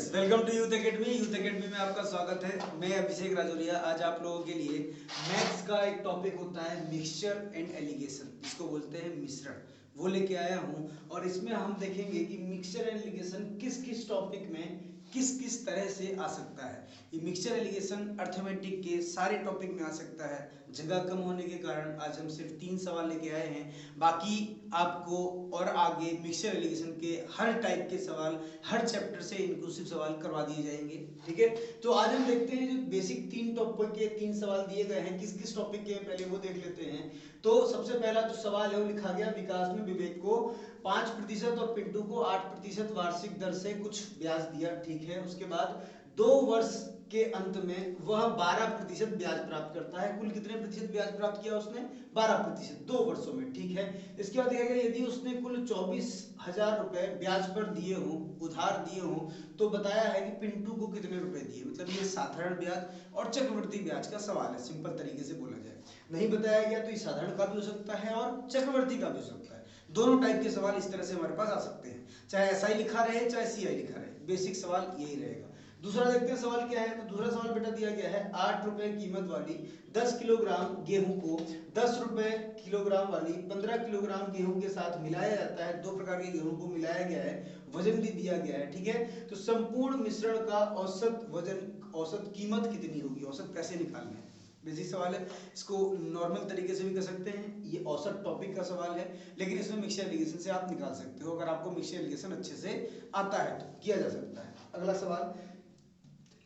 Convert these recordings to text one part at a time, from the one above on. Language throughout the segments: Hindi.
Welcome to youth academy. Youth academy में आपका स्वागत है। मैं अभिषेक राजौरिया। आज आप लोगों के लिए मैथ्स का एक टॉपिक होता है मिक्सचर एंड एलिगेशन, इसको बोलते हैं मिश्रण, वो लेके आया हूँ। और इसमें हम देखेंगे कि मिक्सचर एंड एलिगेशन किस किस टॉपिक में किस किस तरह से आ सकता है। ये मिक्सचर एलिगेशन अर्थमेटिक के सारे टॉपिक में आ सकता है। जगह कम होने के कारण आज हम सिर्फ 3 सवाल लेके आए हैं। बाकी आपको और आगे मिक्सचर एलिगेशन के हर टाइप के सवाल, हर चैप्टर से इंक्लूसिव सवाल करवा दिए जाएंगे। ठीक है, तो आज हम देखते हैं जो बेसिक 3 टॉपिक के 3 सवाल दिए गए हैं, किस किस टॉपिक के पहले वो देख लेते हैं। तो सबसे पहला जो सवाल है वो लिखा गया, विकास में विवेक को 5% और पिंटू को 8% वार्षिक दर से कुछ ब्याज दिया। ठीक है, उसके बाद 2 वर्ष के अंत में वह 12% ब्याज प्राप्त करता है। कुल कितने प्रतिशत ब्याज प्राप्त किया उसने? 12%, 2 वर्षों में। ठीक है, इसके बाद देखा गया यदि उसने कुल 24,000 रुपए ब्याज पर दिए हों, उधार दिए हों, तो बताया है कि पिंटू को कितने रुपए दिए। मतलब ये साधारण ब्याज और चक्रवृद्धि ब्याज का सवाल है, सिंपल तरीके से बोला जाए। नहीं बताया गया तो ये साधारण का भी हो सकता है और चक्रवृद्धि का भी हो सकता है। दोनों टाइप के सवाल इस तरह से हमारे पास आ सकते हैं, चाहे एसआई लिखा रहे चाहे सीआई लिखा रहे, बेसिक सवाल यही रहेगा। दूसरा देखते हैं सवाल क्या है। तो दूसरा सवाल बेटा दिया गया है, 8 रुपए कीमत वाली 10 किलोग्राम गेहूं को 10 रुपए किलोग्राम वाली 15 किलोग्राम गेहूं के साथ मिलाया जाता है। 2 प्रकार के गेहूं को मिलाया गया है, वजन भी दिया गया है। ठीक है, तो संपूर्ण मिश्रण का औसत वजन, औसत कीमत कितनी होगी, औसत कैसे निकालना है। बेसिक सवाल है, इसको नॉर्मल तरीके से भी कर सकते हैं। ये औसत टॉपिक का सवाल है, लेकिन इसमें मिक्सचर एलिगेशन से आप निकाल सकते हो। अगर आपको मिक्सचर एलिगेशन अच्छे से आता है तो किया जा सकता है। अगला सवाल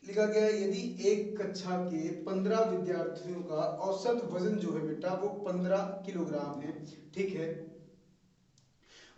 लिखा गया है, यदि एक कक्षा के 15 विद्यार्थियों का औसत वजन जो है बेटा वो 15 किलोग्राम है। ठीक है,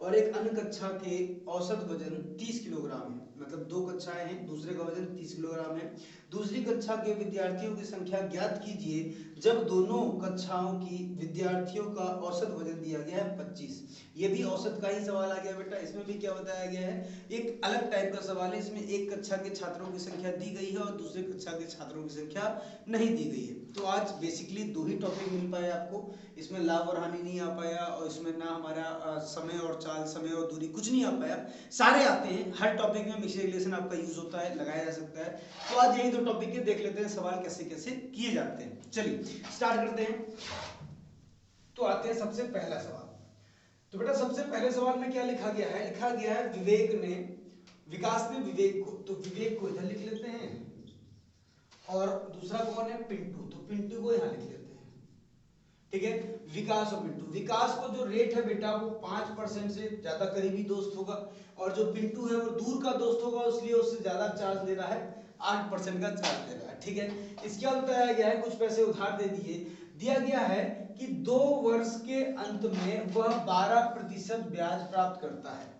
और एक अन्य कक्षा के औसत वजन 30 किलोग्राम है। मतलब 2 कक्षाएं हैं, दूसरे का वजन 30 किलोग्राम है। दूसरी कक्षा के विद्यार्थियों की संख्या ज्ञात कीजिए जब दोनों कक्षाओं की विद्यार्थियों का औसत वजन दिया गया है 25। ये भी औसत का ही सवाल आ गया बेटा। इसमें भी क्या बताया गया है, एक अलग टाइप का सवाल है। इसमें एक कक्षा के छात्रों की संख्या दी गई है और दूसरे कक्षा के छात्रों की संख्या नहीं दी गई है। तो आज बेसिकली 2 ही टॉपिक मिल पाए आपको। इसमें लाभ और हानि नहीं आ पाया, और इसमें ना हमारा समय और चाल, समय और दूरी कुछ नहीं आ पाया। सारे आते हैं, हर टॉपिक में मिक्सचर एलिगेशन आपका यूज होता है, लगाया जा सकता है। तो आज यही 2 टॉपिक के देख लेते हैं सवाल कैसे कैसे किए जाते हैं। चलिए स्टार्ट करते हैं। तो आते हैं सबसे पहला सवाल। तो बेटा सबसे पहले सवाल में क्या लिखा गया है, लिखा गया है विवेक ने, विकास ने विवेक को, तो विवेक को इधर लिख लेते हैं, और दूसरा कौन है, पिंटू, तो पिंटू को यहां लिख लेते हैं। ठीक है, विकास और पिंटू, विकास को जो रेट है बेटा वो 5% से ज्यादा करीबी दोस्त होगा, और जो पिंटू है वो दूर का दोस्त होगा, इसलिए उससे ज्यादा चार्ज ले रहा है, 8% का चार्ज ले रहा है। ठीक है, इसके बाद बताया गया है कुछ पैसे उधार दे दिए। दिया गया है कि 2 वर्ष के अंत में वह 12% ब्याज प्राप्त करता है।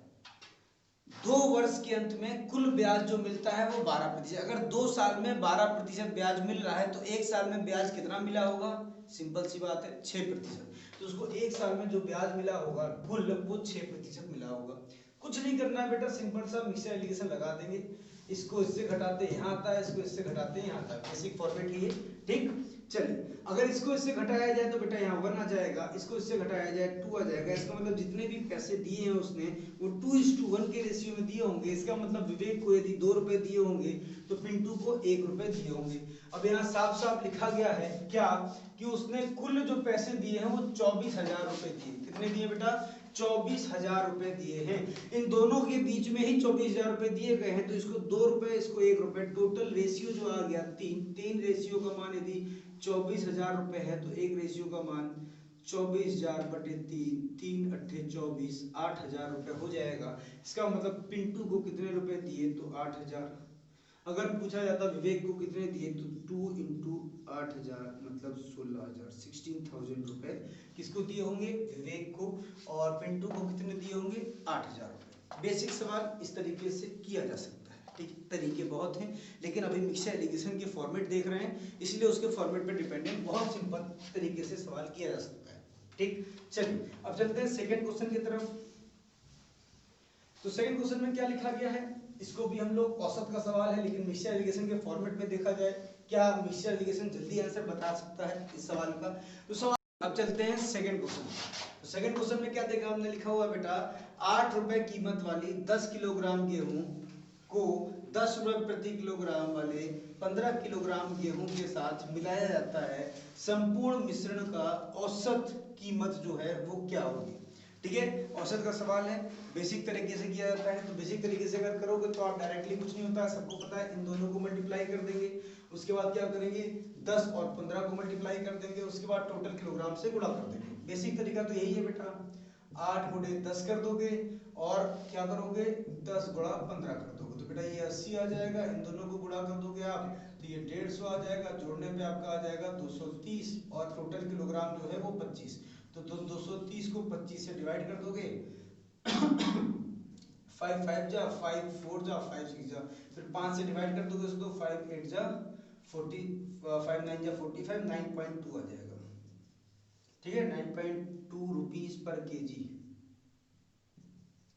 2 वर्ष के अंत में कुल ब्याज जो मिलता है वो 12%। अगर 2 साल में 12% ब्याज मिल रहा है तो 1 साल में ब्याज कितना मिला होगा, सिंपल सी बात है 6%। तो उसको 1 साल में जो ब्याज मिला होगा कुल वो 6% मिला होगा। कुछ नहीं करना है बेटा, सिंपल सा मिक्सचर एलिगेशन लगा देंगे। इसको इससे घटाते यहाँ आता है, इसको इससे घटाते यहाँ आता है, बेसिक फॉर्मेट ही है। ठीक, चलिए अगर इसको इससे घटाया जाए तो बेटा यहाँ 1 आ जाएगा, इसको इससे घटाया जाए 2 आ जाएगा। इसका मतलब जितने भी पैसे दिए हैं उसने वो 2:1 के रेशियो में दिए होंगे। इसका मतलब विवेक को यदि 2 रुपए दिए होंगे तो पिंटू को 1 रुपए दिए होंगे। अब यहाँ साफ साफ लिखा गया है क्या, कि उसने कुल जो पैसे दिए हैं वो 24,000 रुपए दिए। कितने दिए बेटा, 24,000 रुपए दिए हैं। इन दोनों के बीच में ही 24,000 रुपए दिए गए हैं, तो इसको 2 रुपए, इसको 1 रुपए, टोटल रेशियो जो आ गया 3 रेशियो का मान यदि 24,000 रुपए है तो 1 रेशियो का मान 24,000 बटे 3, 3 अट्ठे 24, 8,000 रुपए हो जाएगा। इसका मतलब पिंटू को कितने रुपए दिए, तो 8,000। अगर पूछा जाता विवेक को कितने दिए तो 2 इंटू 8,000 मतलब 16,000, 16,000 रुपए किसको दिए होंगे, विवेक को, और पिंटू को कितने दिए होंगे, 8,000 रुपए। बेसिक सवाल इस तरीके से किया जा सकता है। ठीक, तरीके बहुत हैं, लेकिन अभी मिक्सचर एलिगेशन के फॉर्मेट देख रहे हैं, इसलिए उसके फॉर्मेट पे डिपेंडेंट बहुत सिंपल तरीके से सवाल किया जा सकता है। ठीक, चलिए अब चलते हैं सेकंड क्वेश्चन की तरफ। तो सेकंड क्वेश्चन में क्या लिखा गया है, इसको भी हम लोग औसत का सवाल है, लेकिन मिक्सचर एलिगेशन के फॉर्मेट में देखा जाए क्या मिक्सचर एलिगेशन जल्दी आंसर बता सकता है इस सवाल का। तो सवाल अब चलते हैं सेकंड क्वेश्चन। तो सेकंड क्वेश्चन में क्या देखा हमने, लिखा हुआ बेटा 8 रुपए कीमत वाली 10 किलोग्राम गेहूं को 10 रुपए प्रति किलोग्राम वाले 15 किलोग्राम गेहूं के साथ मिलाया जाता है, संपूर्ण मिश्रण का औसत कीमत जो है वो क्या होगी। ठीक है, औसत का सवाल है, बेसिक तरीके से किया जाता है। तो बेसिक तरीके से अगर करोगे तो आप डायरेक्टली कुछ नहीं होता है, सबको पता है, इन दोनों को मल्टीप्लाई कर देंगे, उसके बाद क्या करेंगे 10 और 15 को मल्टीप्लाई कर देंगे, उसके बाद टोटल किलोग्राम से गुणा कर देंगे। बेसिक तरीका तो यही है बेटा, 8 गुणे 10 कर दोगे और क्या करोगे 10 गुणा 15 कर दोगे, तो बेटा ये 80 आ जाएगा, इन दोनों को गुणा कर दोगे आप तो ये 150 आ जाएगा, जोड़ने पे आपका आ जाएगा 230 और टोटल किलोग्राम जो है वो 25। तो 230 को 25 से डिवाइड कर दोगे 5 5 जा 5 4 जा 5 6 जा, फिर 5 से डिवाइड कर दोगे उसको 5 8 जा 40 5 9 जा 45 9.2 आ जाएगा। ठीक है, 9.2 रुपीज पर केजी।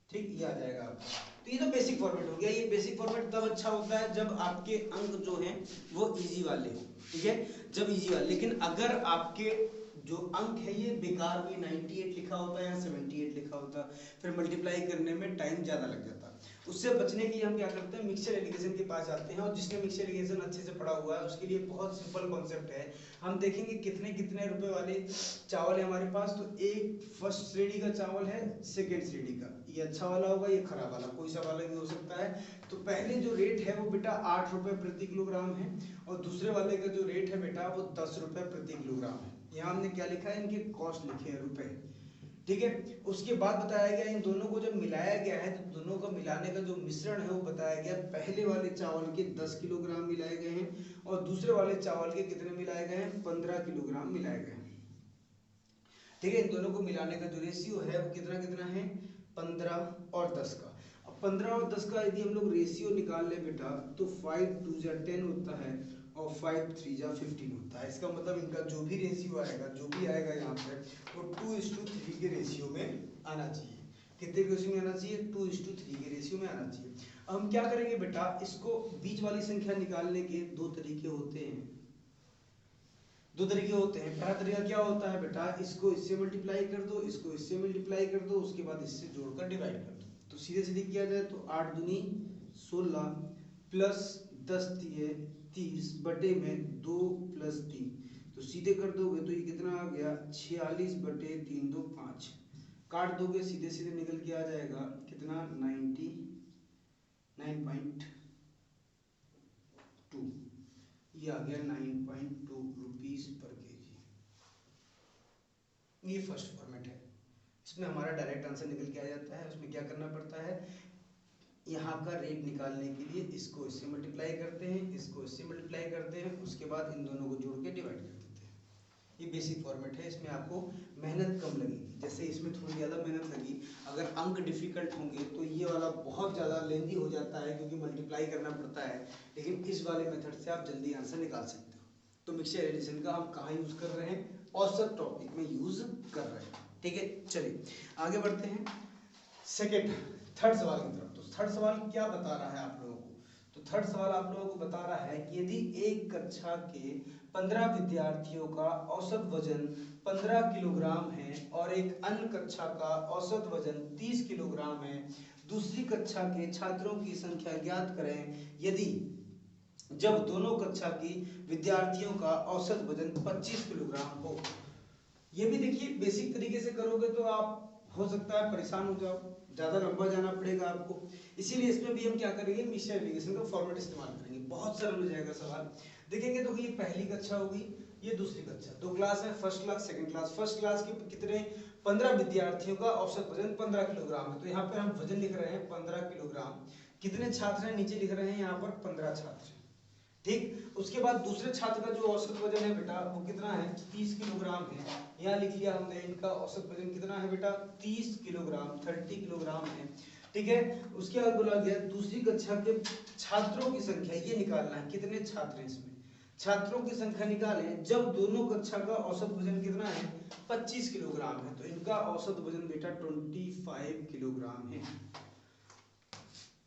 ठीक, ये आ जाएगा आपका। तो ये तो बेसिक फॉर्मेट हो गया। ये बेसिक फॉर्मेट तब अच्छा होता है जब आपके अंक जो हैं वो इजी वाले हो। ठीक है, जब इजी वाले, लेकिन अगर आपके जो अंक है ये बेकार में 98 लिखा होता है या 78 लिखा होता, फिर मल्टीप्लाई करने में टाइम ज्यादा लग जाता। उससे बचने के लिए हम क्या करते हैं, मिक्सचर एलिगेशन के पास जाते हैं, और जिसने मिक्सचर एलिगेशन अच्छे से पढ़ा हुआ है उसके लिए बहुत सिंपल कॉन्सेप्ट है। हम देखेंगे कितने कितने रुपए वाले चावल है हमारे पास। तो एक फर्स्ट श्रेणी का चावल है, सेकेंड श्रेणी का, ये अच्छा वाला होगा, ये खराब वाला, कोई सा वाला भी हो सकता है। तो पहले जो रेट है वो बेटा 8 रुपए प्रति किलोग्राम है, और दूसरे वाले का जो रेट है बेटा वो 10 रुपए प्रति किलोग्राम है। यहाँ हमने क्या लिखा है, इनके कॉस्ट लिखे हैं रुपए। ठीक है, उसके बाद बताया गया इन दोनों को जब मिलाया गया है तो दोनों का मिलाने का जो मिश्रण है वो बताया गया, पहले वाले चावल के 10 किलोग्राम मिलाए गए हैं और दूसरे वाले चावल के कितने मिलाए गए हैं, 15 किलोग्राम मिलाए गए हैं। ठीक है, इन दोनों को मिलाने का जो रेशियो है वो कितना कितना है, 15 और 10 का। अब 15 और 10 का यदि हम लोग रेशियो निकाल ले बेटा तो 5 2 जा 10 होता है और 5 3 जा 15 होता है। इसका मतलब इनका जो भी रेशियो आएगा, जो भी आएगा यहाँ पे वो 2:3 के रेशियो में आना चाहिए। कितने के रेशियो में आना चाहिए, 2:3 के रेशियो में आना चाहिए। अब हम क्या करेंगे बेटा, इसको बीच वाली संख्या निकालने के दो तरीके होते हैं। पहला तरीका क्या होता है बेटा, इसको इससे मल्टीप्लाई कर दो, इसको इससे मल्टीप्लाई कर दो, उसके बाद इससे जोड़कर डिवाइड कर दो। तो सीधे सीधे किया जाए तो 8 दूनी 16 प्लस 10 दिए 30 बटे में 2 प्लस 3, तो सीधे कर दोगे तो ये कितना आ गया 46 बटे 3 2 5, काट दोगे सीधे सीधे निकल के आ जाएगा कितना 99.2, ये आ गया 9.2 रुपीज पर केजी। ये फर्स्ट फॉर्मेट है, इसमें हमारा डायरेक्ट आंसर निकल के आ जाता है। उसमें क्या करना पड़ता है, यहाँ का रेट निकालने के लिए इसको इससे मल्टीप्लाई करते हैं, इसको इससे मल्टीप्लाई करते हैं, उसके बाद इन दोनों को जोड़ के डिवाइड कर देते हैं। ये बेसिक फॉर्मेट है, इसमें आपको मेहनत कम लगेगी। जैसे इसमें थोड़ी ज़्यादा मेहनत लगी, अगर अंक डिफिकल्ट होंगे तो ये वाला बहुत ज़्यादा लेंदी हो जाता है क्योंकि मल्टीप्लाई करना पड़ता है, लेकिन इस वाले मेथड से आप जल्दी आंसर निकाल सकते हो। तो मिक्सचर एडिशन का हम कहाँ यूज़ कर रहे हैं, औसत टॉपिक में यूज़ कर रहे हैं। ठीक है, चलिए आगे बढ़ते हैं थर्ड सवाल की तरफ। तो थर्ड सवाल क्या बता रहा है आप लोगों को, तो थर्ड सवाल आप लोगों को बता रहा है कि यदि एक कक्षा के 15 विद्यार्थियों का औसत वजन 15 किलोग्राम है और एक अन्य कक्षा का औसत वजन 30 किलोग्राम है, दूसरी कक्षा के छात्रों की संख्या ज्ञात करें यदि जब दोनों कक्षा की विद्यार्थियों का औसत वजन 25 किलोग्राम हो। ये भी देखिए बेसिक तरीके से करोगे तो आप हो सकता है परेशान हो जाओ, ज़्यादा लंबा जाना पड़ेगा आपको, इसीलिए इसमें भी हम क्या करेंगे, मिक्सचर एलिगेशन का फॉर्मेट इस्तेमाल करेंगे। बहुत सरल हो जाएगा सवाल। देखेंगे तो ये पहली कक्षा होगी, ये दूसरी कक्षा, दो क्लास है, first class second class. First class के कितने 15 विद्यार्थियों का औसत वजन 15 किलोग्राम है, तो यहाँ पर हम वजन लिख रहे हैं 15 किलोग्राम। कितने छात्र हैं, नीचे लिख रहे हैं यहाँ पर 15 छात्र। ठीक, उसके बाद दूसरे छात्र का जो औसत वजन है बेटा वो कितना है, 30 किलोग्राम है। यहाँ लिख लिया हमने, इनका औसत वजन कितना है बेटा 30 किलोग्राम, 30 किलोग्राम है। ठीक है, उसके बाद बोला गया दूसरी कक्षा के छात्रों की संख्या ये निकालना है, कितने छात्र हैं इसमें, छात्रों की संख्या निकालें जब दोनों कक्षा का औसत वजन कितना है 25 किलोग्राम है, तो इनका औसत वजन बेटा 25 किलोग्राम है।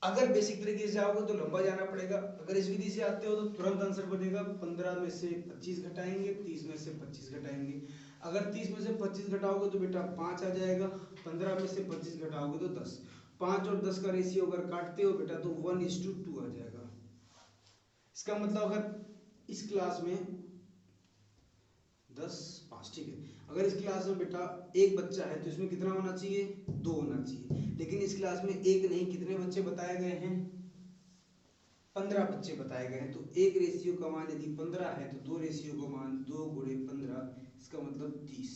अगर बेसिक तरीके से जाओगे तो लंबा जाना पड़ेगा, अगर इस विधि से आते हो तो तुरंत आंसर बनेगा। 15 में से 25 घटाएंगे, 30 में से 25 घटाएंगे। अगर 30 में से 25 घटाओगे तो बेटा 5 आ जाएगा, 15 में से 25 घटाओगे तो 10। 5 और 10 का रेशियो अगर काटते हो बेटा तो 1:2 आ जाएगा। इसका मतलब अगर इस क्लास में 10 5 ठीक है, अगर इस क्लास में बेटा एक बच्चा है तो इसमें कितना होना चाहिए, 2 होना चाहिए। लेकिन इस क्लास में एक नहीं, कितने बच्चे बताए गए हैं, 15 बच्चे बताए गए हैं। तो एक रेशियो का मान यदि 15 है तो दो रेशियो का मान 2 गुणे 15, इसका मतलब 30।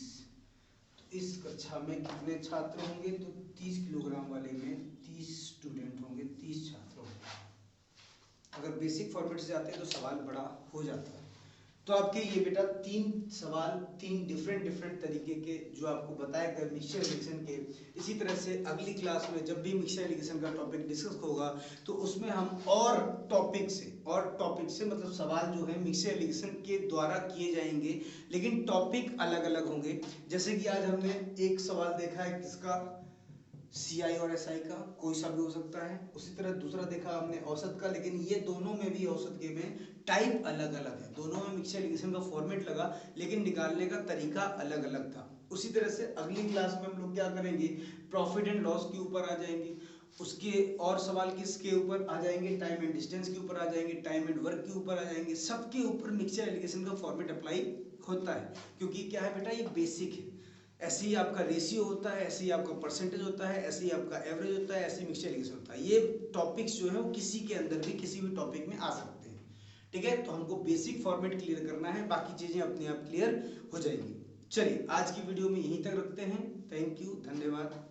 तो इस कक्षा में कितने छात्र होंगे, तो 30 किलोग्राम वाले में 30 स्टूडेंट होंगे, 30 छात्र होंगे। अगर बेसिक फॉर्मेट से जाते हैं तो सवाल बड़ा हो जाता है। तो आपके ये बेटा 3 सवाल, 3 डिफरेंट तरीके के जो आपको बताया गया मिक्सचर एलिगेशन के। इसी तरह से अगली क्लास में जब भी मिक्सचर एलिगेशन का टॉपिक डिस्कस होगा तो उसमें हम और टॉपिक से मतलब सवाल जो है मिक्सचर एलिगेशन के द्वारा किए जाएंगे, लेकिन टॉपिक अलग अलग होंगे। जैसे कि आज हमने एक सवाल देखा है किसका, CI और SI का, कोई सा भी हो सकता है। उसी तरह दूसरा देखा हमने औसत का, लेकिन ये दोनों में भी औसत के में टाइप अलग अलग है, दोनों में मिक्सचर एलिगेशन का फॉर्मेट लगा लेकिन निकालने का तरीका अलग अलग था। उसी तरह से अगली क्लास में हम लोग क्या करेंगे, प्रॉफिट एंड लॉस के ऊपर आ जाएंगे, उसके और सवाल किसके ऊपर आ जाएंगे, टाइम एंड डिस्टेंस के ऊपर आ जाएंगे, टाइम एंड वर्क के ऊपर आ जाएंगे। सबके ऊपर मिक्सचर एलिगेशन का फॉर्मेट अप्लाई होता है, क्योंकि क्या है बेटा ये बेसिक है। ऐसे ही आपका रेशियो होता है, ऐसे ही आपका परसेंटेज होता है, ऐसे ही आपका एवरेज होता है, ऐसे ही मिक्सचर एलिगेशन होता है। ये टॉपिक्स जो है वो किसी के अंदर भी किसी भी टॉपिक में आ सकते हैं। ठीक है, तो हमको बेसिक फॉर्मेट क्लियर करना है, बाकी चीजें अपने आप क्लियर हो जाएंगी। चलिए आज की वीडियो में यहीं तक रखते हैं। थैंक यू, धन्यवाद।